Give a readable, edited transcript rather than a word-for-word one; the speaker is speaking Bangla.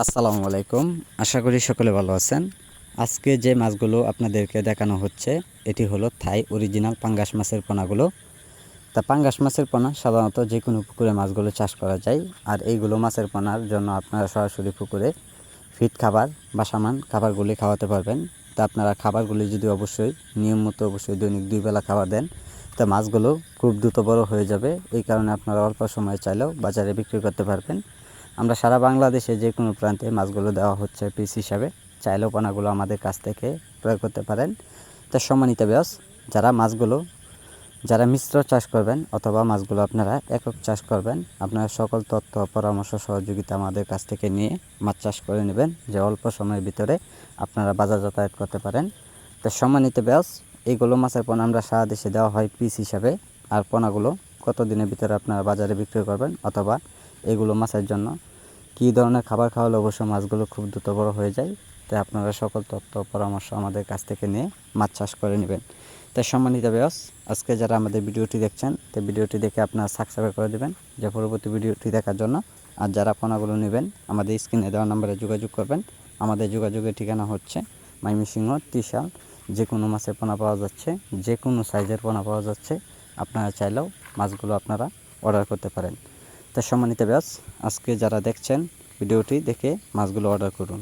আসসালামু আলাইকুম। আশা করি সকলে ভালো আছেন। আজকে যে মাছগুলো আপনাদেরকে দেখানো হচ্ছে এটি হলো থাই অরিজিনাল পাঙ্গাস মাছের পোনাগুলো। তা পাঙ্গাস মাছের পোনা সাধারণত যে কোনো পুকুরে মাছগুলো চাষ করা যায়। আর এইগুলো মাছের পোনার জন্য আপনারা সরাসরি পুকুরে ফিড খাবার বা সামান খাবারগুলি খাওয়াতে পারবেন। তা আপনারা খাবারগুলি যদি অবশ্যই নিয়ম মতো অবশ্যই দৈনিক 2 বেলা খাবার দেন, তা মাছগুলো খুব দ্রুত বড় হয়ে যাবে। এই কারণে আপনারা অল্প সময় চাইলেও বাজারে বিক্রি করতে পারবেন। আমরা সারা বাংলাদেশে যে কোনো প্রান্তে মাছগুলো দেওয়া হচ্ছে পিস হিসাবে। চাইলেও পোনাগুলো আমাদের কাছ থেকে ক্রয় করতে পারেন। তা সম্মানিত ভিউয়ার্স, যারা মিশ্র চাষ করবেন অথবা মাছগুলো আপনারা একক চাষ করবেন, আপনারা সকল তথ্য পরামর্শ সহযোগিতা আমাদের কাছ থেকে নিয়ে মাছ চাষ করে নেবেন, যে অল্প সময়ের ভিতরে আপনারা বাজার যাতায়াত করতে পারেন। তো সম্মানিত ভিউয়ার্স, এইগুলো মাছের পোনা আমরা সারা দেশে দেওয়া হয় পিস হিসাবে। আর পোনাগুলো কত দিনের ভিতরে আপনারা বাজারে বিক্রি করবেন অথবা এগুলো মাছের জন্য কী ধরনের খাবার খাওয়ালে অবশ্য মাছগুলো খুব দ্রুত বড় হয়ে যায়, তাই আপনারা সকল তথ্য পরামর্শ আমাদের কাছ থেকে নিয়ে মাছ চাষ করে নেবেন। তাই সম্মানিত ভিউয়ার্স, আজকে যারা আমাদের ভিডিওটি দেখছেন, তো ভিডিওটি দেখে আপনারা সাবস্ক্রাইব করে দেবেন যে পরবর্তী ভিডিওটি দেখার জন্য। আর যারা পোনাগুলো নেবেন আমাদের স্ক্রিনে দেওয়া নাম্বারে যোগাযোগ করবেন। আমাদের যোগাযোগের ঠিকানা হচ্ছে ময়মনসিংহ ত্রিশাল। যে কোনো মাছের পোনা পাওয়া যাচ্ছে, যে কোনো সাইজের পোনা পাওয়া যাচ্ছে। আপনারা চাইলেও মাছগুলো আপনারা অর্ডার করতে পারেন। তো সম্মানিত ভিউয়ার্স, আজকে যারা দেখছেন ভিডিওটি দেখে মাছগুলো অর্ডার করুন।